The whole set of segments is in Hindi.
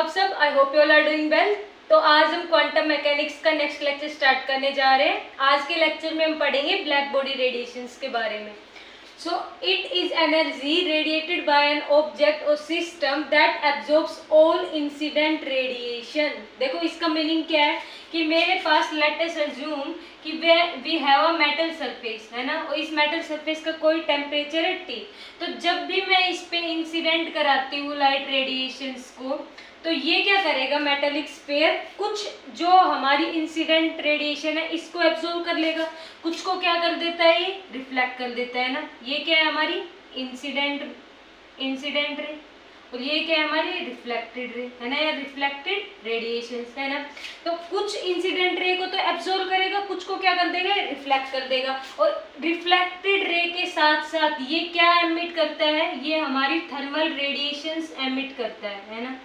आप सब? I hope you all are doing well. तो आज हम क्वांटम मैकेनिक्स का नेक्स्ट लेक्चर स्टार्ट करने जा रहे हैं। आज के लेक्चर में हम पढ़ेंगे ब्लैक बॉडी रेडिएशंस के बारे में। So it is energy radiated by an object और system that absorbs all incident radiation. देखो इसका मीनिंग क्या है कि मेरे पास लेट अस अज्यूम कि we have a metal surface, है ना, और इस मेटल सरफेस का कोई टेम्परेचर है T। तो जब भी मैं इस पे इंसिडेंट कराती हूँ लाइट रेडिएशंस को, तो ये क्या करेगा, मेटेलिक स्फीयर कुछ जो हमारी इंसिडेंट रेडिएशन है इसको एब्जॉर्ब कर लेगा, कुछ को क्या कर देता है, ये रिफ्लेक्ट कर देता है ना। ये क्या है, हमारी इंसिडेंट रे, और ये क्या है, हमारी रिफ्लेक्टेड रे, है ना, या रिफ्लेक्टेड रेडिएशंस, है ना। तो कुछ इंसिडेंट रे को तो एब्जॉर्ब करेगा, कुछ को क्या कर देगा, रिफ्लेक्ट कर देगा। और रिफ्लेक्टेड रे के साथ साथ ये क्या एमिट करता है, ये हमारी थर्मल रेडिएशंस एमिट करता है ना।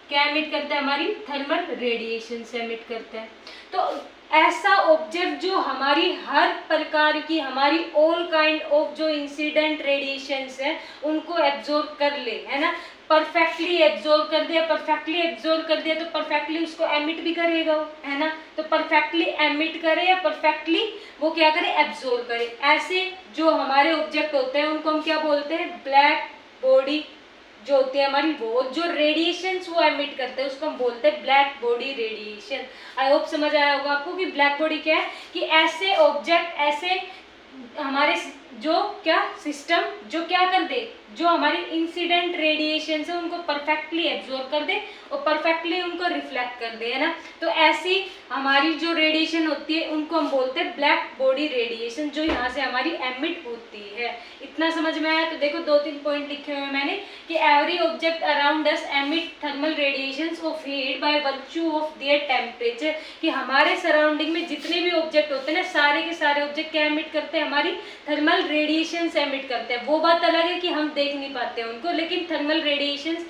क्या एमिट करता है, हमारी थर्मल रेडिएशंस एमिट करता है। तो ऐसा ऑब्जेक्ट जो हमारी हर प्रकार की, हमारी ऑल काइंड ऑफ जो इंसिडेंट रेडिएशंस है उनको एब्जॉर्ब कर ले, है ना, परफेक्टली एब्जॉर्ब कर दिया, परफेक्टली एब्जॉर्ब कर दिया तो परफेक्टली उसको एमिट भी करेगा, है ना। तो परफेक्टली एमिट करे या परफेक्टली वो क्या करे, एब्जॉर्ब करे। ऐसे जो हमारे ऑब्जेक्ट होते हैं उनको हम क्या बोलते हैं, ब्लैक बॉडी जो होती है हमारी, वो जो रेडिएशंस वो एमिट करते हैं उसको हम बोलते हैं black body radiation. I hope समझ आया होगा आपको कि ब्लैक बॉडी क्या है, कि ऐसे ऑब्जेक्ट, ऐसे हमारे जो क्या सिस्टम जो क्या कर दे, जो हमारी इंसिडेंट रेडिएशन है उनको परफेक्टली एब्जॉर्ब कर दे और परफेक्टली उनको रिफ्लेक्ट कर दे, है ना। तो ऐसी हमारी जो रेडिएशन होती है उनको हम बोलते हैं ब्लैक बॉडी रेडिएशन, जो यहाँ से हमारी एमिट होती है। इतना समझ में आया? तो देखो 2-3 पॉइंट लिखे हुए हैं मैंने कि every object around us emit thermal radiations of heat by virtue of their temperature, कि हमारे सराउंडिंग में जितने भी ऑब्जेक्ट होते हैं ना, सारे के सारे ऑब्जेक्ट क्या एमिट करते हैं, हमारी थर्मल रेडिएशंस एमिट करते हैं। वो बात अलग है कि हम देख नहीं पाते हैं उनको, लेकिन थर्मल रेडिएशंस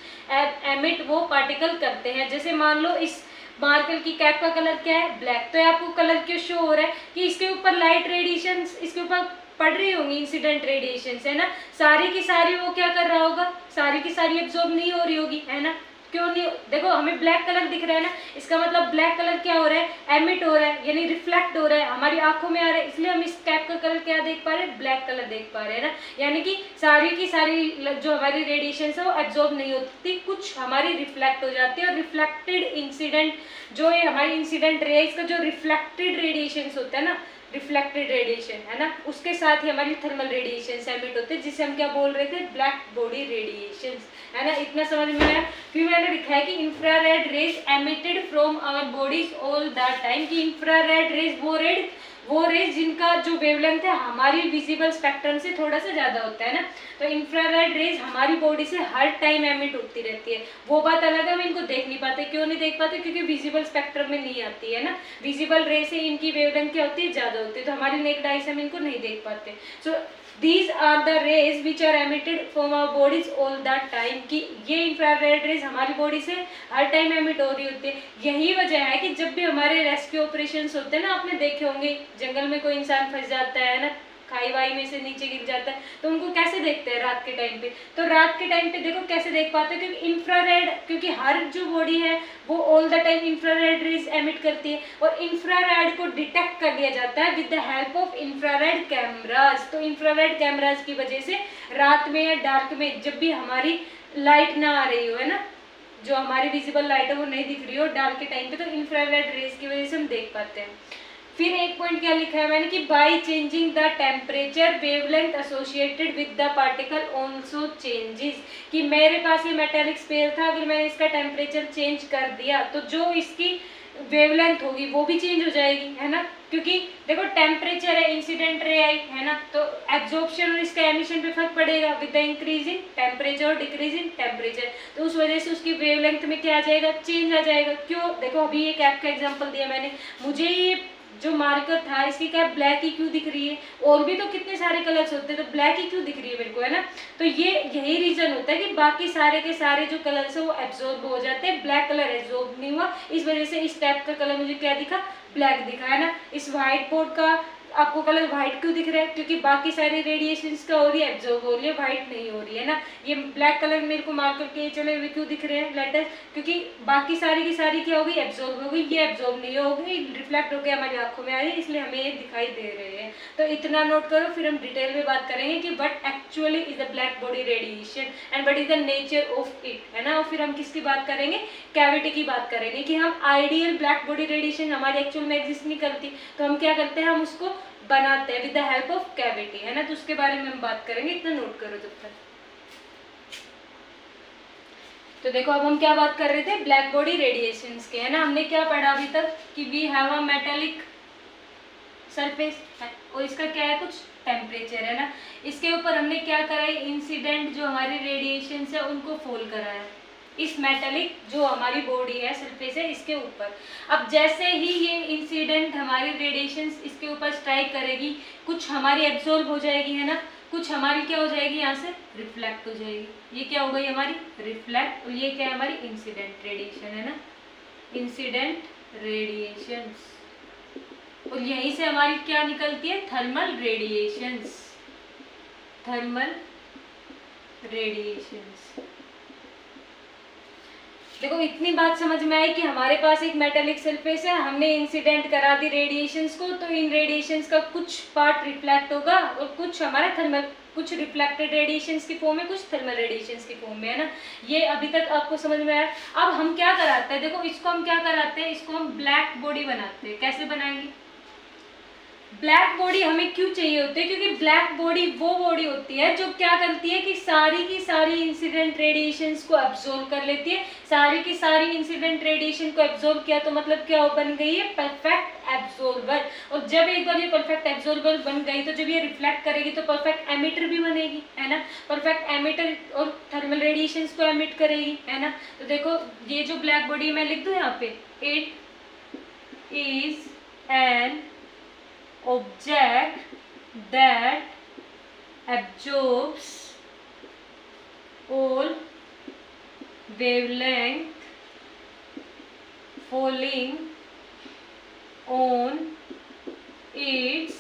एमिट वो पार्टिकल करते हैं। जैसे मान लो इस मार्कर की कैप का कलर क्या है, ब्लैक, तो आपको कलर क्यों शो हो रहा है कि इसके ऊपर लाइट रेडिएशंस इसके ऊपर पड़ रही होंगी, इंसिडेंट रेडिएशंस, है ना। सारी की सारी वो क्या कर रहा होगा, सारी की सारी एब्जॉर्ब नहीं हो रही होगी, है ना। क्यों नहीं, देखो हमें ब्लैक कलर दिख रहा है ना, इसका मतलब ब्लैक कलर क्या हो रहा है, एमिट हो रहा है, यानी रिफ्लेक्ट हो रहा है, हमारी आंखों में आ रहा है, इसलिए हम इस कैप का कलर क्या देख पा रहे हैं, ब्लैक कलर देख पा रहे हैं ना। यानी कि सारी की सारी जो हमारी रेडिएशन है वो एब्जॉर्ब नहीं होती, कुछ हमारी रिफ्लेक्ट हो जाती है। और रिफ्लेक्टेड इंसिडेंट जो है हमारी इंसिडेंट रेज का जो रिफ्लेक्टेड रेडिएशन होता है ना, रिफ्लेक्टेड रेडिएशन, है ना, उसके साथ ही हमारी थर्मल रेडिएशन एमिट होते हैं, जिसे हम क्या बोल रहे थे, ब्लैक बॉडी रेडिएशन, है ना। इतना समझ में आया? फिर मैंने लिखा है कि infrared rays emitted from our bodies all that time, कि इंफ्रारेड रेज वो रेज जिनका जो वेवलेंथ है हमारी विजिबल स्पेक्ट्रम से थोड़ा सा ज्यादा होता है ना। तो इंफ्रारेड रेज हमारी बॉडी से हर टाइम एमिट होती रहती है। वो बात अलग है, हम इनको देख नहीं पाते। क्यों नहीं देख पाते? क्योंकि विजिबल स्पेक्ट्रम में नहीं आती है ना। विजिबल रे से इनकी वेवलेंथ क्या होती है, ज्यादा होती है, तो हमारी नेक्ड आई से हम इनको नहीं देख पाते। सो These are the rays which are emitted from our bodies all that time, कि ये इंफ्रारेड रेज हमारी बॉडी से हर टाइम एमिट हो रही होती है। यही वजह है कि जब भी हमारे रेस्क्यू ऑपरेशंस होते हैं ना, आपने देखे होंगे जंगल में कोई इंसान फंस जाता है ना, खाई वाई में से नीचे गिर जाता है, तो उनको कैसे देखते हैं, रात के टाइम पे। तो रात के टाइम पे देखो कैसे देख पाते हैं, क्योंकि इंफ्रारेड, क्योंकि हर जो बॉडी है वो all the time infrared rays emit करती है, और इंफ्रारेड को डिटेक्ट कर लिया जाता है with the help of infrared cameras. तो इंफ्रारेड कैमराज की वजह से रात में या डार्क में जब भी हमारी लाइट ना आ रही हो, है ना, जो हमारी विजिबल लाइट है वो नहीं दिख रही हो डार्क के टाइम पे, तो इंफ्रारेड रेज की वजह से हम देख पाते हैं। फिर एक पॉइंट क्या लिखा है मैंने कि by changing the temperature wavelength associated with the particle also changes, कि मेरे पास ये मेटेलिक स्फीयर था, अगर मैंने इसका टेम्परेचर चेंज कर दिया तो जो इसकी वेवलेंथ होगी वो भी चेंज हो जाएगी, है ना। क्योंकि देखो टेम्परेचर है, इंसिडेंट रे आई, है ना, तो एब्जॉर्प्शन और इसका एमिशन पे फर्क पड़ेगा with the increase in temperature और डिक्रीज इन टेम्परेचर। तो उस वजह से उसकी वेवलेंथ में क्या आ जाएगा, चेंज आ जाएगा। क्यों? देखो अभी एक ऐप का एग्जाम्पल दिया मैंने, मुझे ये जो मार्कर था इसकी क्या ब्लैक ही क्यों दिख रही है, और भी तो कितने सारे कलर्स होते हैं, तो ब्लैक ही क्यों दिख रही है मेरे को, है ना। तो ये यही रीजन होता है कि बाकी सारे के सारे जो कलर्स है वो एब्जॉर्ब हो जाते हैं, ब्लैक कलर एब्जॉर्ब नहीं हुआ, इस वजह से इस टाइप का कलर मुझे क्या दिखा, ब्लैक दिखा, है ना। इस व्हाइट बोर्ड का आपको कलर व्हाइट क्यों दिख रहा है? क्योंकि बाकी सारी रेडिएशंस क्या हो रही है, एब्जॉर्ब हो रही है, व्हाइट नहीं हो रही है ना। ये ब्लैक कलर मेरे को मार्क करके चले हुए क्यों दिख रहे हैं लेटर? क्योंकि बाकी सारी की सारी क्या हो गई, एब्जॉर्ब हो गई, ये एब्जॉर्ब नहीं हो गई, रिफ्लेक्ट होकर हमारी आंखों में आ रही है, इसलिए हमें ये दिखाई दे रहे हैं। तो इतना नोट करो, फिर हम डिटेल में बात करेंगे कि what actually is the black body radiation and what is the nature of it, है ना। और फिर हम किसकी बात करेंगे, कैविटी की बात करेंगे कि हम आइडियल ब्लैक बॉडी रेडिएशन हमारी एक्चुअल में एग्जिस्ट नहीं करती, तो हम क्या करते हैं, हम उसको बनाते हैं with the help of cavity, है ना। तो उसके बारे में हम बात करेंगे, इतना नोट करो जब तक। तो देखो अब हम क्या बात कर रहे थे, ब्लैक बॉडी रेडिएशंस के, है ना। हमने क्या पढ़ा अभी तक कि we have a metallic surface और इसका क्या है, कुछ टेम्परेचर, है ना। इसके ऊपर हमने क्या करा है, इंसिडेंट जो हमारी रेडिएशंस है उनको फॉल करा है इस मेटालिक जो हमारी बॉडी है, सरफेस है, इसके ऊपर। अब जैसे ही ये इंसिडेंट हमारी रेडिएशंस इसके ऊपर स्ट्राइक करेगी, कुछ हमारी एब्जॉर्ब हो जाएगी, है ना, कुछ हमारी क्या हो जाएगी, यहाँ से रिफ्लेक्ट हो जाएगी। ये क्या हो गई हमारी रिफ्लेक्ट, और ये क्या है हमारी इंसिडेंट रेडिएशन, है ना, इंसिडेंट रेडिएशंस। और यहीं से हमारी क्या निकलती है, थर्मल रेडिएशंस, थर्मल रेडिएशंस। देखो इतनी बात समझ में आई कि हमारे पास एक मेटालिक सरफेस है, हमने इंसिडेंट करा दी रेडिएशंस को, तो इन रेडिएशंस का कुछ पार्ट रिफ्लेक्ट होगा और कुछ हमारा थर्मल, कुछ रिफ्लेक्टेड रेडिएशंस की फॉर्म में, कुछ थर्मल रेडिएशंस की फॉर्म में, है ना। ये अभी तक आपको समझ में आया। अब हम क्या कराते हैं, देखो इसको हम क्या कराते हैं, इसको हम ब्लैक बॉडी बनाते हैं। कैसे बनाएंगे, ब्लैक बॉडी हमें क्यों चाहिए होती है, क्योंकि ब्लैक बॉडी वो बॉडी होती है जो क्या करती है कि सारी की सारी इंसिडेंट रेडिएशंस को एब्जॉर्ब कर लेती है। सारी की सारी इंसिडेंट रेडिएशन को एब्जॉर्ब किया तो मतलब क्या बन गई है, परफेक्ट एब्जॉर्बर। और जब एक बार ये परफेक्ट एब्जॉर्बर बन गई तो जब ये रिफ्लेक्ट करेगी तो परफेक्ट एमिटर भी बनेगी, है ना। परफेक्ट एमिटर और थर्मल रेडिएशंस को एमिट करेगी, है ना। तो देखो ये जो ब्लैक बॉडी मैं लिख दूं यहाँ पे, it is an object that absorbs all wavelength falling on its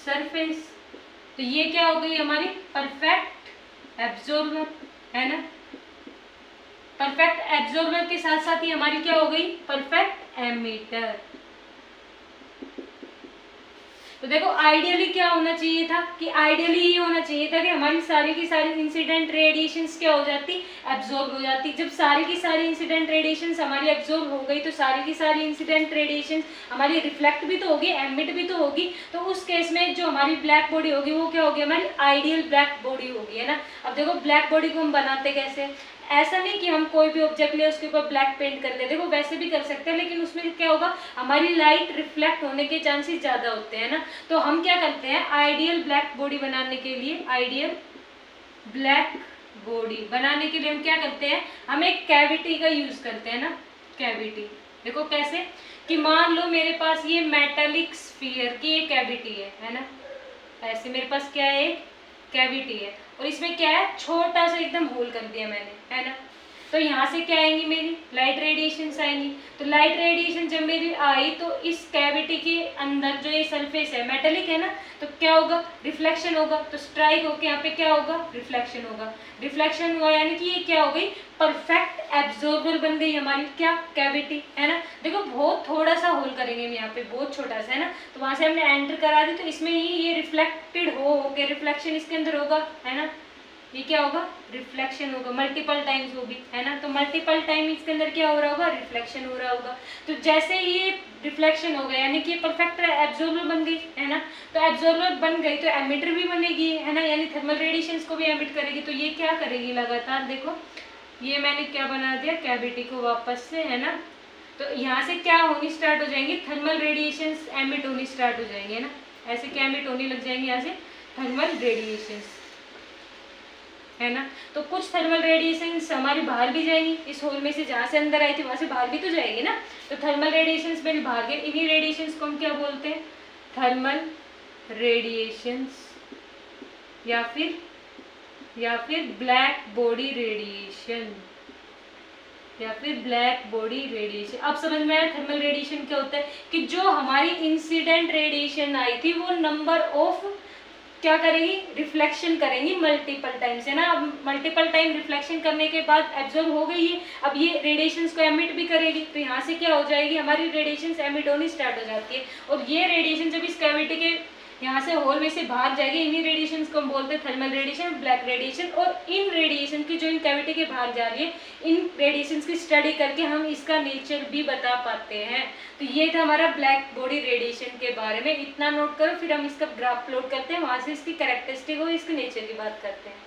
surface। तो ये क्या हो गई हमारी परफेक्ट एब्जॉर्बर, है ना। परफेक्ट एब्जॉर्बर के साथ साथ ही हमारी क्या हो गई, परफेक्ट एमिटर। तो देखो आइडियली क्या होना चाहिए था कि आइडियली ये होना चाहिए था कि हमारी सारी की सारी इंसिडेंट रेडिएशंस क्या हो जाती, एब्जॉर्ब हो जाती। जब सारी की सारी इंसिडेंट रेडिएशंस हमारी एब्जॉर्ब हो गई तो सारी की सारी इंसिडेंट रेडिएशंस हमारी रिफ्लेक्ट भी तो होगी, एमिट भी तो होगी। तो उस केस में जो हमारी ब्लैक बॉडी होगी वो क्या होगी, हमारी आइडियल ब्लैक बॉडी होगी, है ना। अब देखो ब्लैक बॉडी को हम बनाते कैसे, ऐसा नहीं कि हम कोई भी ऑब्जेक्ट ले उसके ऊपर ब्लैक पेंट कर दे, देखो वैसे भी कर सकते हैं, लेकिन उसमें क्या होगा, हमारी लाइट रिफ्लेक्ट होने के चांसेस ज़्यादा होते हैं ना। तो हम क्या करते हैं, आइडियल ब्लैक बॉडी बनाने के लिए, आइडियल ब्लैक बॉडी बनाने के लिए हम क्या करते हैं, हम एक कैविटी का यूज़ करते हैं ना, कैविटी। देखो कैसे कि मान लो मेरे पास ये मेटालिक स्फीयर की एक कैविटी है ना, ऐसे मेरे पास क्या है, एक कैविटी है और इसमें क्या है, छोटा सा एकदम होल कर दिया मैंने, है ना। तो यहाँ से क्या आएंगी, मेरी लाइट रेडिएशंस आएंगी। तो लाइट रेडिएशन जब मेरी आई तो इस कैविटी के अंदर जो ये सरफेस है मेटेलिक है ना, तो क्या होगा, रिफ्लेक्शन होगा। तो स्ट्राइक होके यहाँ पे क्या होगा, रिफ्लेक्शन होगा। रिफ्लेक्शन हुआ यानी कि ये क्या हो गई, परफेक्ट एब्जॉर्बर बन गई हमारी क्या, कैविटी, है ना। देखो बहुत थोड़ा सा होल करेंगे हम यहाँ पे, बहुत छोटा सा, है ना। तो वहां से हमने एंटर करा दी तो इसमें ही ये रिफ्लेक्टेड हो रिफ्लेक्शन इसके अंदर होगा, है ना। ये क्या होगा, रिफ्लेक्शन होगा, मल्टीपल टाइम्स होगी, है ना। तो मल्टीपल टाइम इसके अंदर क्या हो रहा होगा, रिफ्लेक्शन हो रहा होगा। तो जैसे ये रिफ्लेक्शन हो गया यानी कि ये परफेक्ट एब्जॉर्बर बन गई, है ना। तो एब्जॉर्बर बन गई तो एमिटर भी बनेगी, है ना, यानी थर्मल रेडिएशंस को भी एमिट करेगी। तो ये क्या करेगी लगातार, देखो ये मैंने क्या बना दिया, कैविटी को वापस से, है ना। तो यहाँ से क्या होनी स्टार्ट हो जाएंगी, थर्मल रेडिएशंस एमिट होनी स्टार्ट हो जाएंगे ना, ऐसे क्या एमिट होने लग जाएंगे यहाँ से, थर्मल रेडिएशंस, है ना। तो कुछ थर्मल रेडिएशंस हमारी बाहर भी जाएंगी, इस होल में से जहाँ से अंदर आई थी वहाँ से बाहर भी तो जाएगी ना। तो थर्मल रेडिएशंस मेरे बाहर गए, इन्हीं रेडिएशंस को हम क्या बोलते हैं, थर्मल रेडिएशंस या फिर ब्लैक बॉडी रेडिएशन, या फिर ब्लैक बॉडी रेडिएशन। अब समझ में आया थर्मल रेडिएशन क्या होता है कि जो हमारी इंसिडेंट रेडिएशन आई थी वो नंबर ऑफ क्या करेगी, रिफ्लेक्शन करेंगी मल्टीपल टाइम्स, है ना। अब मल्टीपल टाइम रिफ्लेक्शन करने के बाद एब्जॉर्ब हो गई है, अब ये रेडिएशंस को एमिट भी करेगी, तो यहाँ से क्या हो जाएगी, हमारी रेडिएशंस एमिट होनी स्टार्ट हो जाती है। और ये रेडिएशन जब इस कैविटी के यहाँ से होल में से बाहर जाएगी, इन्हीं रेडिएशंस को हम बोलते हैं थर्मल रेडिएशन, ब्लैक रेडिएशन। और इन रेडिएशन की जो इन कैविटी के बाहर जा रही है, इन रेडिएशंस की स्टडी करके हम इसका नेचर भी बता पाते हैं। तो ये था हमारा ब्लैक बॉडी रेडिएशन के बारे में, इतना नोट करो, फिर हम इसका ग्राफ प्लॉट करते हैं, वहां से इसकी कैरेक्टरिस्टिक और इसके नेचर की बात करते हैं।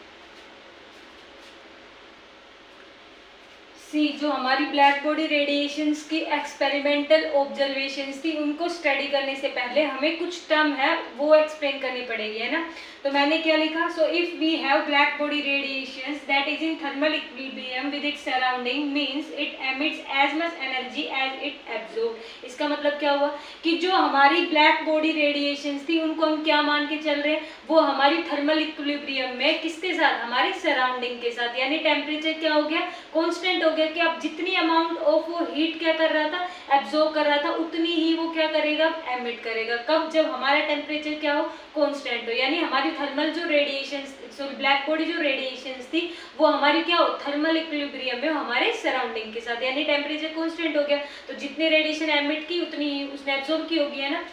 सी, जो हमारी ब्लैक बॉडी रेडिएशंस की एक्सपेरिमेंटल ऑब्जर्वेशंस थी, उनको स्टडी करने से पहले हमें कुछ टर्म है वो एक्सप्लेन करनी पड़ेगी, है ना। तो मैंने क्या लिखा, so if we have black body radiations that is in thermal equilibrium with its surrounding means it emits as much energy as it absorb. इसका मतलब क्या हुआ कि जो हमारी ब्लैक बॉडी रेडिएशंस थी उनको हम क्या मान के चल रहे हैं, वो हमारी थर्मल इक्विलिब्रियम में किसके साथ, हमारे सराउंडिंग के साथ, यानी टेम्परेचर क्या हो गया, कांस्टेंट हो गया, कि अब जितनी अमाउंट ऑफ वो हीट क्या कर रहा था, एब्जॉर्ब कर रहा था, उतनी ही वो क्या करेगा, एमिट करेगा। कब, जब हमारा टेम्परेचर क्या हो, कांस्टेंट हो, यानी हमारी थर्मल जो रेडिएशन, सॉरी ब्लैक बॉडी जो रेडिएशंस थी वो हमारी क्या हो, थर्मल इक्विलिब्रियम में हमारे सराउंडिंग के साथ, यानी टेम्परेचर कांस्टेंट हो गया, तो जितनी रेडिएशन एमिट की उतनी ही उसने एब्जॉर्ब की होगी, है ना।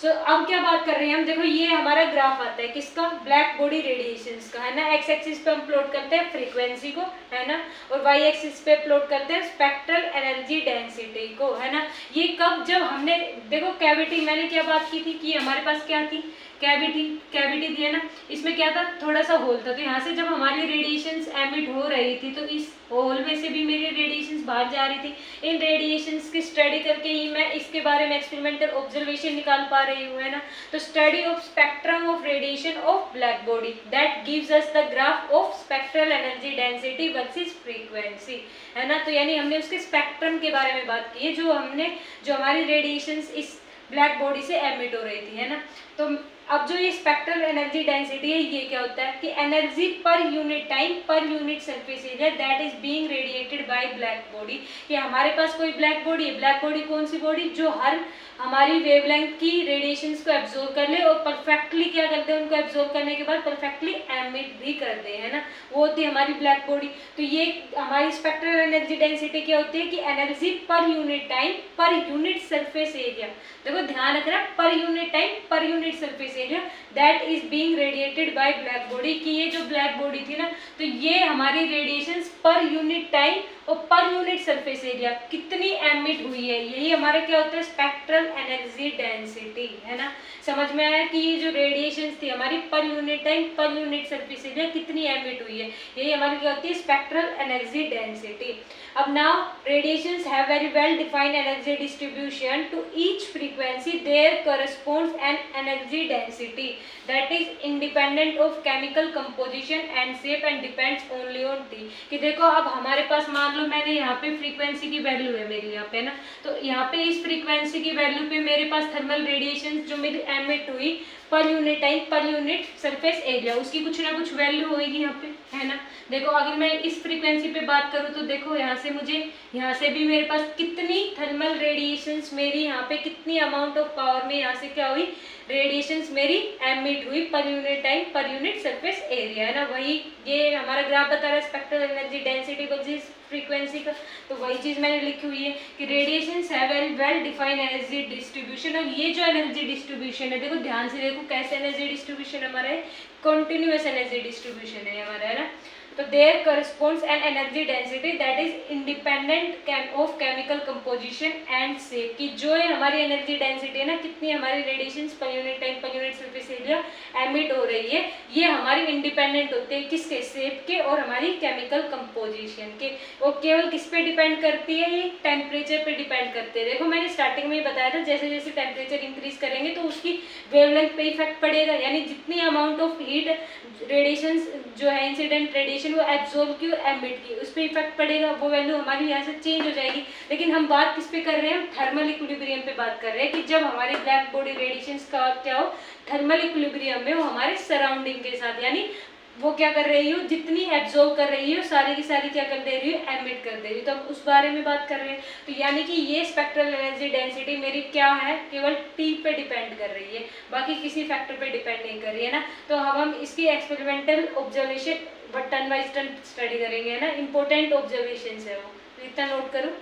सो अब क्या बात कर रहे हैं हम, देखो ये हमारा ग्राफ आता है किसका, ब्लैक बॉडी रेडिएशंस का, है ना। एक्स एक्सिस पे हम प्लॉट करते हैं फ्रीक्वेंसी को, है ना, और वाई एक्सिस पे प्लॉट करते हैं स्पेक्ट्रल एनर्जी डेंसिटी को, है ना। ये कब, जब हमने देखो कैविटी, मैंने क्या बात की थी कि हमारे पास क्या थी, कैविटी थी, है ना, इसमें क्या था, थोड़ा सा होल था, तो यहाँ से जब हमारी रेडिएशंस एमिट हो रही थी तो इस होल में से भी मेरी रेडिएशंस बाहर जा रही थी। इन रेडिएशंस की स्टडी करके ही मैं इसके बारे में एक्सपेरिमेंटल ऑब्जर्वेशन निकाल पा रही हूँ, है ना। तो study of spectrum of radiation of black body that gives us the graph of spectral energy density versus frequency, है ना। तो यानी हमने उसके स्पेक्ट्रम के बारे में बात की है, जो हमारी रेडिएशंस इस ब्लैक बॉडी से एमिट हो रही थी, है ना। तो अब जो ये स्पेक्ट्रल एनर्जी डेंसिटी है, ये क्या होता है कि energy per unit time per unit surface area that is being radiated by black body. कि हमारे पास कोई ब्लैक बॉडी है, ब्लैक बॉडी कौन सी बॉडी, जो हर हमारी वेवलेंथ की रेडिएशंस को एब्जॉर्ब कर ले और परफेक्टली क्या करते हैं, उनको एब्जॉर्ब करने के बाद परफेक्टली एमिट भी कर दे, है ना, वो होती है हमारी ब्लैक बॉडी। तो ये हमारी स्पेक्ट्रल एनर्जी डेंसिटी क्या होती है कि energy per unit time per unit surface area, देखो ध्यान रखना, per unit time per unit surface area that is being radiated by black body. कि ये जो ब्लैक बॉडी थी ना, तो ये हमारी रेडिएशंस पर यूनिट टाइम और पर यूनिट सरफेस एरिया कितनी एमिट हुई है, यही हमारा क्या होता है, स्पेक्ट्रल एनर्जी डेंसिटी, है ना। समझ में आया कि ये जो रेडिएशंस थी हमारी per unit time per unit surface area कितनी एमिट हुई है, यही हमारी क्या होती है, स्पेक्ट्रल एनर्जी डेंसिटी। अब now radiations have very well defined energy distribution to each frequency there corresponds an energy density that is independent of chemical composition and shape and depends only on T. कि देखो अब हमारे पास मान लो मैंने यहाँ पे फ्रीक्वेंसी की वैल्यू है मेरी यहाँ पे ना, तो यहाँ पे इस फ्रीक्वेंसी की वैल्यू पे मेरे पास थर्मल रेडिएशन जो मेरी एमिट हुई पर unit time per unit surface area, उसकी कुछ ना कुछ वैल्यू होगी यहाँ पे, है ना। देखो अगर मैं इस फ्रीक्वेंसी पे बात करूँ तो देखो यहाँ से मुझे, यहाँ से भी मेरे पास कितनी थर्मल रेडिएशंस मेरी यहाँ पे कितनी अमाउंट ऑफ पावर में यहाँ से क्या हुई, रेडिएशंस मेरी एमिट हुई पर unit time per unit surface area, है ना। वही ये हमारा ग्राफ बता रहा है spectral energy density versus frequency का, तो वही चीज मैंने लिखी हुई है कि radiations have very well defined energy distribution. और ये जो एनर्जी डिस्ट्रीब्यूशन है, देखो ध्यान से देखो कैसे एनर्जी डिस्ट्रीब्यूशन हमारा है, कंटिन्यूअस एनर्जी डिस्ट्रीब्यूशन है हमारा, है ना। तो there corresponds an energy density that is independent of chemical composition and shape. की जो है हमारी एनर्जी डेंसिटी है ना, कितनी हमारी रेडिएशंस पर unit time per unit surface area emit हो रही है, ये हमारी इंडिपेंडेंट होते हैं किसके, शेप के और हमारी केमिकल कंपोजिशन के। वो केवल किस पे डिपेंड करती है, ये टेम्परेचर पे डिपेंड करते हैं। देखो मैंने स्टार्टिंग में ही बताया था, जैसे जैसे टेम्परेचर इंक्रीज करेंगे तो उसकी वेवलेंथ पे इफेक्ट पड़ेगा, यानी जितनी अमाउंट ऑफ हीट रेडिएशंस जो है इंसिडेंट रेडिएशन वो एब्जॉर्ब की और एमिट की, उस पर इफेक्ट पड़ेगा, वो वैल्यू हमारी यहाँ से चेंज हो जाएगी। लेकिन हम बात किस पे कर रहे हैं, थर्मल इक्विलिब्रियम पे बात कर रहे हैं कि जब हमारे ब्लैक बॉडी रेडिएशंस का क्या हो, थर्मल इक्विलिब्रियम में वो हमारे सराउंडिंग के साथ, यानी वो क्या कर रही हूँ, जितनी एब्जॉर्ब कर रही हूँ सारी की सारी क्या कर दे रही हूँ, एमिट कर दे रही हूँ। तो हम उस बारे में बात कर रहे हैं। तो यानी कि ये स्पेक्ट्रल एनर्जी डेंसिटी मेरी क्या है, केवल टी पे डिपेंड कर रही है, बाकी किसी फैक्टर पे डिपेंड नहीं कर रही है ना। तो अब हम इसकी एक्सपेरिमेंटल ऑब्जर्वेशन टन वाइज टन स्टडी करेंगे, है ना। इंपॉर्टेंट ऑब्जर्वेशन है वो, तो इतना नोट करो।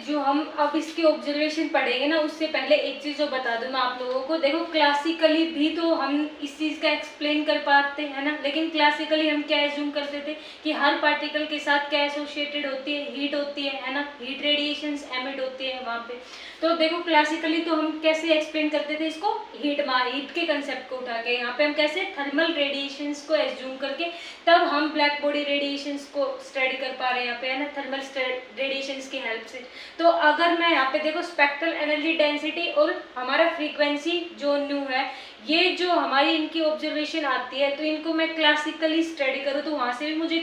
जो हम अब इसके ऑब्जर्वेशन पढ़ेंगे ना, उससे पहले एक चीज जो बता दूं मैं आप लोगों को, देखो क्लासिकली भी तो हम इस चीज का एक्सप्लेन कर पाते हैं ना, लेकिन क्लासिकली हम क्या एज्यूम करते थे कि हर पार्टिकल के साथ क्या एसोसिएटेड होती है, हीट होती है ना, हीट रेडिएशंस एमिट होती है वहाँ पे। तो देखो क्लासिकली तो हम कैसे एक्सप्लेन करते थे इसको, हीट के कंसेप्ट को उठा के, यहाँ पे हम कैसे थर्मल रेडिएशंस को एज्यूम करके तब हम ब्लैक बॉडी रेडिएशंस को स्टडी कर पा रहे हैं यहाँ पे, है ना, थर्मल रेडिएशंस की हेल्प से। तो अगर मैं यहाँ पे देखो स्पेक्ट्रल एनर्जी डेंसिटी और हमारा फ्रीक्वेंसी जो न्यू है, ये जो हमारी इनकी ऑब्जर्वेशन आती है, तो इनको मैं क्लासिकली स्टडी करूँ तो वहाँ से भी मुझे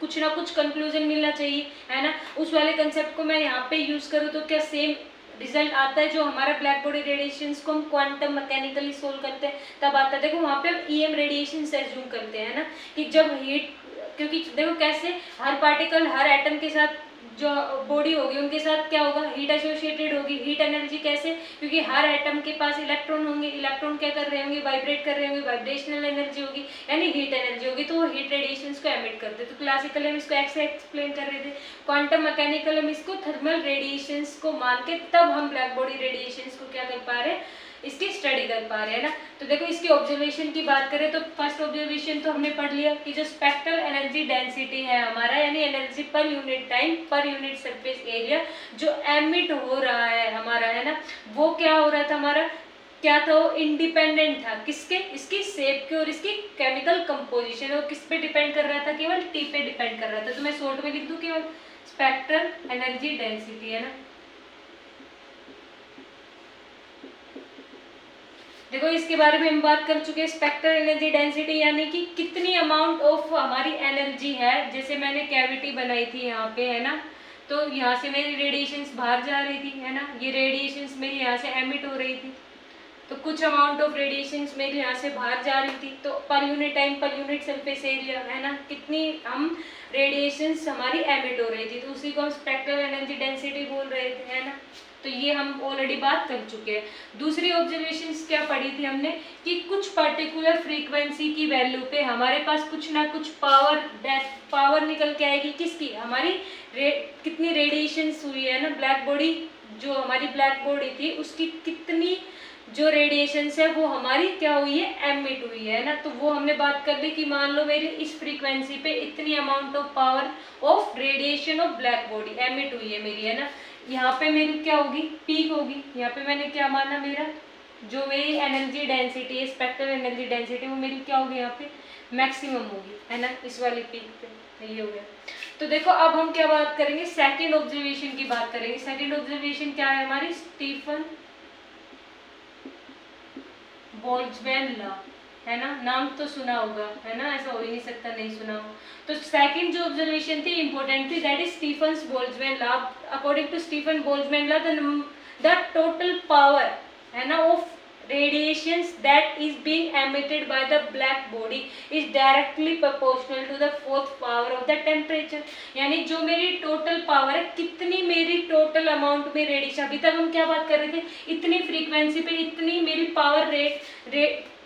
कुछ ना कुछ कंक्लूजन मिलना चाहिए, है ना। उस वाले कंसेप्ट को मैं यहाँ पे यूज करूँ तो क्या सेम रिजल्ट आता है जो हमारा ब्लैक बॉडी रेडिएशंस को हम क्वांटम मैकेनिकली सोल्व करते हैं तब आता है। देखो वहाँ पे हम ईएम रेडिएशन से एज्यूम करते हैं ना, कि जब हीट, क्योंकि देखो कैसे हर पार्टिकल हर एटम के साथ जो बॉडी होगी उनके साथ क्या होगा, हीट एसोसिएटेड होगी। हीट एनर्जी कैसे, क्योंकि हर एटम के पास इलेक्ट्रॉन होंगे, इलेक्ट्रॉन क्या कर रहे होंगे, वाइब्रेट कर रहे होंगे, वाइब्रेशनल एनर्जी होगी यानी हीट एनर्जी होगी, तो वो हीट रेडिएशंस को एमिट करते हैं। तो क्लासिकल हम इसको ऐसे एक्सप्लेन कर रहे थे, क्वांटम मैकेनिकल हम इसको थर्मल रेडिएशंस को मान के तब हम ब्लैक बॉडी रेडिएशंस को क्या कर पा रहे हैं, इसकी स्टडी कर पा रहे हैं ना। तो देखो इसकी ऑब्जर्वेशन की बात करें तो फर्स्ट ऑब्जर्वेशन तो हमने पढ़ लिया कि जो स्पेक्ट्रल एनर्जी डेंसिटी है हमारा, यानी energy per unit time per unit surface area जो एमिट हो रहा है हमारा, है ना, वो क्या हो रहा था हमारा, क्या था वो, इंडिपेंडेंट था किसके, इसकी शेप के और इसकी केमिकल कंपोजिशन, और किस पे डिपेंड कर रहा था, केवल टी पे डिपेंड कर रहा था। तो मैं शॉर्ट में लिख दूं केवल स्पेक्ट्रल एनर्जी डेंसिटी, है ना। देखो इसके बारे में हम बात कर चुके हैं, स्पेक्ट्रल एनर्जी डेंसिटी यानी कि कितनी अमाउंट ऑफ हमारी एनर्जी है। जैसे मैंने कैविटी बनाई थी यहाँ पे, है ना, तो यहाँ से मेरी रेडिएशंस बाहर जा रही थी, है ना, ये रेडिएशंस मेरी यहाँ से एमिट हो रही थी, तो कुछ अमाउंट ऑफ रेडिएशंस मेरी यहाँ से बाहर जा रही थी। तो पर unit time per unit surface area, है ना, कितनी हम रेडिएशंस हमारी एमिट हो रही थी, तो उसी को हम स्पेक्ट्रल एनर्जी डेंसिटी बोल रहे थे, है ना। तो ये हम ऑलरेडी बात कर चुके हैं। दूसरी ऑब्जर्वेशंस क्या पढ़ी थी हमने कि कुछ पर्टिकुलर फ्रीक्वेंसी की वैल्यू पे हमारे पास कुछ ना कुछ पावर निकल के आएगी, किसकी, हमारी कितनी रेडिएशंस हुई है ना, ब्लैक बॉडी जो हमारी ब्लैक बॉडी थी उसकी कितनी जो रेडिएशंस है वो हमारी क्या हुई है, एमिट हुई है ना। तो वो हमने बात कर ली कि मान लो मेरी इस फ्रीक्वेंसी पे इतनी amount of power of radiation of black body emit हुई है मेरी, है ना। यहाँ पे मेरी क्या होगी, पीक होगी। यहाँ पे मैंने क्या माना, मेरा जो मेरी एनर्जी डेंसिटी है, स्पेक्ट्रल एनर्जी डेंसिटी, वो मेरी क्या होगी, यहाँ पे मैक्सिमम होगी, है ना, इस वाली पीक पे। ये हो गया। तो देखो अब हम क्या बात करेंगे, सेकेंड ऑब्जर्वेशन की बात करेंगे। सेकेंड ऑब्जर्वेशन क्या है हमारी, स्टीफन बोल्ट्जमैन लॉ, है ना, नाम तो सुना होगा, है ना, ऐसा हो ही नहीं सकता नहीं सुना हो। तो सेकंड जो ऑब्जर्वेशन थी इंपॉर्टेंट थी, that is Stefan Boltzmann law. According to Stefan Boltzmann law the total power, है ना, of radiations that is being emitted by the black body is directly proportional to the fourth power of the temperature। यानी जो मेरी टोटल पावर है, कितनी मेरी टोटल अमाउंट में रेडिएशन, अभी तक हम क्या बात कर रहे थे, इतनी फ्रीक्वेंसी पे इतनी मेरी पावर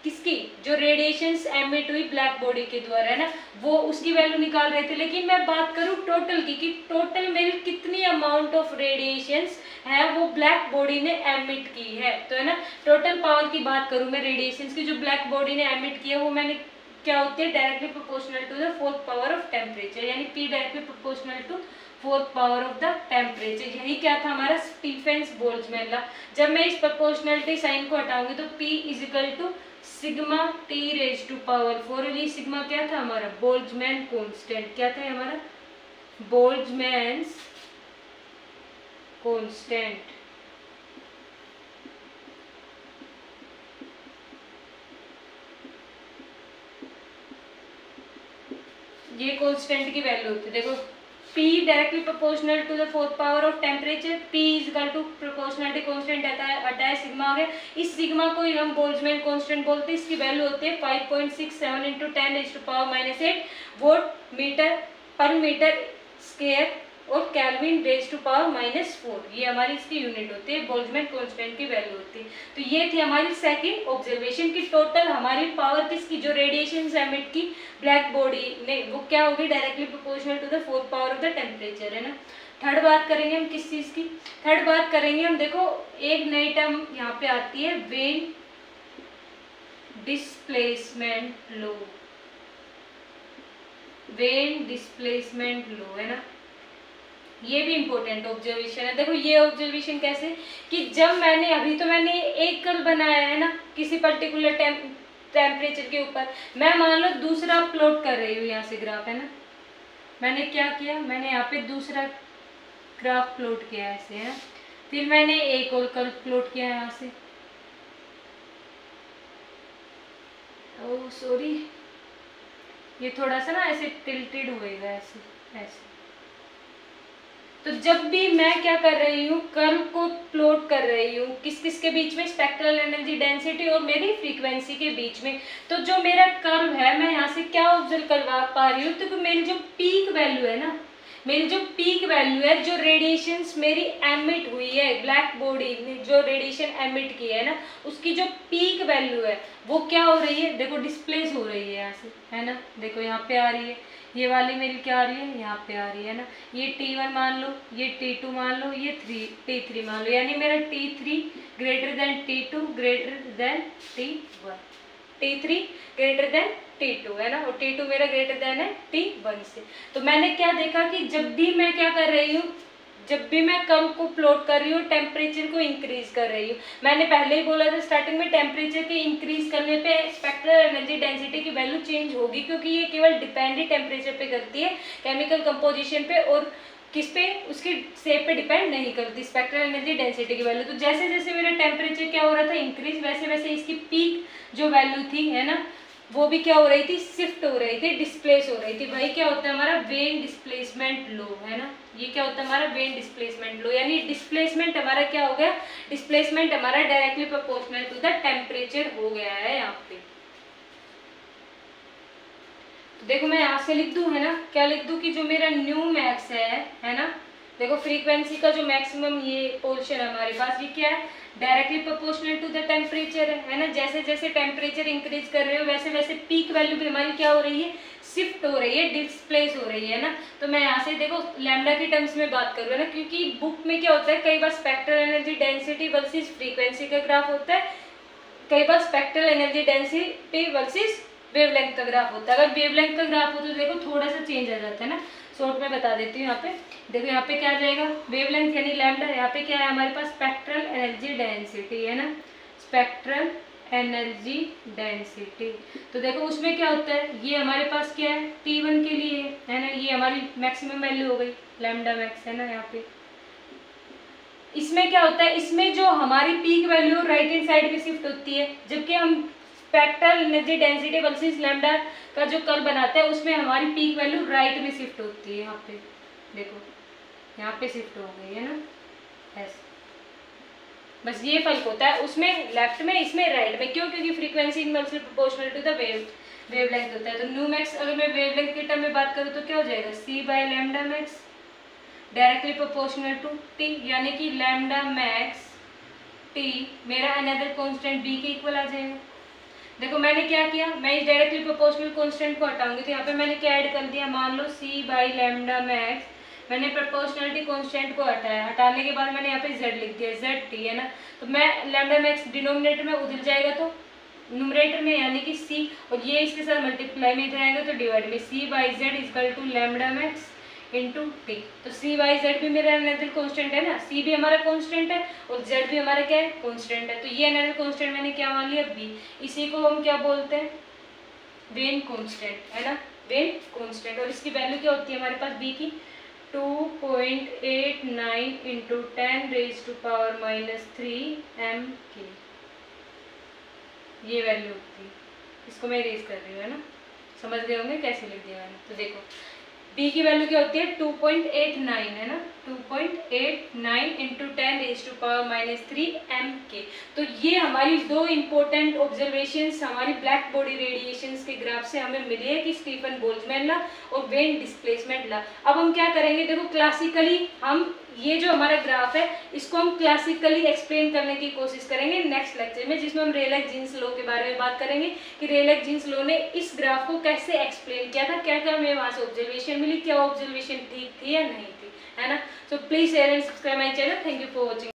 किसकी, जो रेडिएशंस एमिट हुई ब्लैक बॉडी के द्वारा, है ना, वो उसकी वैल्यू निकाल रहे थे। लेकिन मैं बात करूं टोटल की, कि टोटल मेरी कितनी अमाउंट ऑफ रेडिएशंस है वो ब्लैक बॉडी ने एमिट की है, तो है ना, टोटल पावर की बात करूं मैं रेडिएशंस की जो ब्लैक बॉडी ने एमिट किया, वो मैंने क्या होती है, directly proportional to the fourth power of temperature, यानी P directly proportional to fourth power of the temperature. यही क्या था हमारा स्टीफन बोल्ट्जमैन लॉ। जब मैं इस प्रोपोर्शनलिटी साइन को हटाऊंगी तो P is equal to sigma T raise to power 4, ये सिग्मा क्या था हमारा, बोल्ट्जमैन कांस्टेंट, क्या था हमारा, बोल्ट्जमैन्स कांस्टेंट। ये कांस्टेंट की वैल्यू होती है, देखो P directly proportional to the fourth power of temperature, P is equal to proportionality constant आता है सिग्मा आ गया। इस सिग्मा को ही हम बोल्ट्जमैन कांस्टेंट बोलते हैं। इसकी वैल्यू होती है 5.67 इंटू 10⁻⁸ वोल्ट मीटर पर मीटर स्क्वायर और केल्विन रेज टू पावर -4, ये हमारी इसकी यूनिट होती है, बोल्ट्जमैन कांस्टेंट की वैल्यू होती है। तो ये थी हमारी सेकंड ऑब्जर्वेशन की। टोटल हमारी पावर किसकी, जो रेडिएशन एमिट की ब्लैक बॉडी ने, वो क्या होगी, directly proportional to the fourth power of the temperature, है ना। थर्ड बात करेंगे हम किस चीज़ की, थर्ड बात करेंगे हम, देखो एक नई टर्म यहाँ पे आती है, when displacement low, when displacement low, है ना। ये भी इंपॉर्टेंट ऑब्जर्वेशन है। देखो ये ऑब्जर्वेशन कैसे, कि जब मैंने अभी तो मैंने एक कर्व बनाया है ना किसी पर्टिकुलर टेम्परेचर के ऊपर, मैं मान लो दूसरा प्लॉट कर रही हूँ यहाँ से ग्राफ, है ना। मैंने क्या किया, मैंने यहाँ पे दूसरा ग्राफ प्लॉट किया ऐसे, है। फिर मैंने एक और कर्व प्लॉट किया यहाँ से, ओह सॉरी, ये थोड़ा सा ना ऐसे टिल्टेड होएगा ऐसे ऐसे। तो जब भी मैं क्या कर रही हूँ, कर्व को प्लॉट कर रही हूँ किस किस के बीच में, स्पेक्ट्रल एनर्जी डेंसिटी और मेरी फ्रीक्वेंसी के बीच में। तो जो मेरा कर्व है, मैं यहाँ से क्या ऑब्जर्व करवा पा रही हूँ, तो मेरी जो पीक वैल्यू है ना, मेरी जो पीक वैल्यू है, जो रेडिएशंस मेरी एमिट हुई है, ब्लैक बॉडी ने जो रेडिएशन एमिट की है ना, उसकी जो पीक वैल्यू है वो क्या हो रही है, देखो डिस्प्लेस हो रही है यहाँ से, है ना। देखो यहाँ पे आ रही है, ये वाली मेरी क्या आ रही है, यहाँ पे आ रही है ना। ये T1 मान लो, ये T2 मान लो, ये T3 मान लो, यानी मेरा T3 greater than T2 greater than T1, T3 greater than T2, है ना, और T2 मेरा ग्रेटर देन है T1 से। तो मैंने क्या देखा कि जब भी मैं क्या कर रही हूँ, जब भी मैं कर्व को प्लॉट कर रही हूँ, टेम्परेचर को इंक्रीज कर रही हूँ। मैंने पहले ही बोला था स्टार्टिंग में, टेम्परेचर के इंक्रीज करने पे स्पेक्ट्रल एनर्जी डेंसिटी की वैल्यू चेंज होगी, क्योंकि ये केवल डिपेंड ही टेम्परेचर पे करती है, केमिकल कंपोजिशन पे और किस पे, उसकी शेप पे डिपेंड नहीं करती स्पेक्ट्रल एनर्जी डेंसिटी की वैल्यू। तो जैसे जैसे मेरा टेम्परेचर क्या हो रहा था इंक्रीज, वैसे वैसे इसकी पीक जो वैल्यू थी, है ना, वो भी क्या हो रही थी, शिफ्ट हो रही थी, डिस्प्लेस हो रही थी। भाई क्या होता है हमारा, वेन डिस्प्लेसमेंट लो, है ना। ये क्या होता है हमारा, वेन डिस्प्लेसमेंट लो, यानी डिस्प्लेसमेंट हमारा क्या हो गया, डिस्प्लेसमेंट हमारा directly proportional to the temperature हो गया है यहाँ पे। तो देखो मैं यहाँ से लिख दूँ, है ना, क्या लिख दूँ, कि जो मेरा न्यू मैक्स है ना, देखो फ्रीक्वेंसी का जो मैक्सिमम ये पोर्शन है हमारे पास, ये क्या है, directly proportional to the temperature है ना। जैसे जैसे टेम्परेचर इंक्रीज कर रहे हो, वैसे वैसे पीक वैल्यू भी हमारी क्या हो रही है, शिफ्ट हो रही है, डिस्प्लेस हो रही है ना। तो मैं यहाँ से देखो लैम्डा की टर्म्स में बात करूँ ना, क्योंकि बुक में क्या होता है, कई बार spectral energy density versus frequency का ग्राफ होता है, कई बार spectral energy density versus wavelength का ग्राफ होता है। अगर वेवलेंथ का ग्राफ हो तो देखो थोड़ा सा चेंज आ जाता है ना, शॉर्ट में बता देती हूँ। यहाँ पे देखो, यहाँ पे क्या आ जाएगा, वेवलेंथ यानी लैम्डा, यहाँ पे क्या है हमारे पास, स्पेक्ट्रल एनर्जी डेंसिटी, है ना, स्पेक्ट्रल एनर्जी डेंसिटी। तो देखो उसमें क्या होता है, ये हमारे पास क्या है, T1 के लिए है ना, ये हमारी मैक्सिमम वैल्यू हो गई लैम्डा मैक्स, है ना। यहाँ पे इसमें क्या होता है, इसमें जो हमारी peak value right hand side में शिफ्ट होती है, जबकि हम spectral energy density versus lambda का जो कर्व बनाते हैं, उसमें हमारी पीक वैल्यू राइट में शिफ्ट होती है। यहाँ पे देखो, यहाँ पे शिफ्ट हो गई है ना, ऐसे, बस ये फर्क होता है, उसमें लेफ्ट में, इसमें राइट में। क्यों, क्योंकि frequency inversely proportional to the wavelength होता है। तो न्यू मैक्स अगर मैं वेवलेंथ के टर्म में बात करूँ तो क्या हो जाएगा, C by lambda max directly proportional to T, यानी कि लैम्डा मैक्स T मेरा अनदर कांस्टेंट B के इक्वल आ जाएगा। देखो मैंने क्या किया, मैं इस डायरेक्टली प्रोपोर्शनल कांस्टेंट को हटाऊंगी, तो यहाँ पे मैंने क्या ऐड कर दिया, मान लो C बाई लैम्डा मैक्स, मैंने प्रोपोर्शनलिटी कांस्टेंट को हटाया, हटाने के बाद मैंने यहाँ पे Z लिख दिया, ZT, है ना। तो मैं लैम्डा मैक्स डिनोमिनेटर में उधर जाएगा तो न्यूमरेटर में, यानी कि C, और ये इसके साथ मल्टीप्लाई में इधर आएगा तो डिवाइड में, C by Z equal to lambda max into T। तो C बाई Z भी मेरा अनदर कांस्टेंट है ना, C भी हमारा कांस्टेंट है और Z भी हमारा क्या है, कांस्टेंट है। तो ये अनदर कांस्टेंट मैंने क्या मान लिया, B। इसी को हम क्या बोलते हैं, वेन कांस्टेंट, है ना, वेन कांस्टेंट। और इसकी वैल्यू क्या होती है हमारे पास B की, 2.89 इंटू 10⁻³ mK, ये वैल्यू होती है। इसको मैं रेज कर रही हूँ, है ना, समझ गए होंगे कैसे लिख दिया मैंने। तो देखो बी की वैल्यू क्या होती है 2.89 है ना, 2.89 इंटू 10⁻³ mK। तो ये हमारी दो इंपॉर्टेंट ऑब्जर्वेशंस हमारी ब्लैक बॉडी रेडिएशंस के ग्राफ से हमें मिली है कि स्टीफन बोल्ट्जमैन लॉ और वेन डिस्प्लेसमेंट लॉ। अब हम क्या करेंगे, देखो क्लासिकली हम ये जो हमारा ग्राफ है इसको हम क्लासिकली एक्सप्लेन करने की कोशिश करेंगे नेक्स्ट लेक्चर में, जिसमें हम रेयलेक्स जीन्स लॉ के बारे में बात करेंगे कि रेयलेक्स जीन्स लॉ ने इस ग्राफ को कैसे एक्सप्लेन किया था, क्या क्या हमें वहां से ऑब्जर्वेशन मिली, क्या ऑब्जर्वेशन ठीक थी या नहीं थी, है ना। So please share and subscribe my channel. Thank you for watching.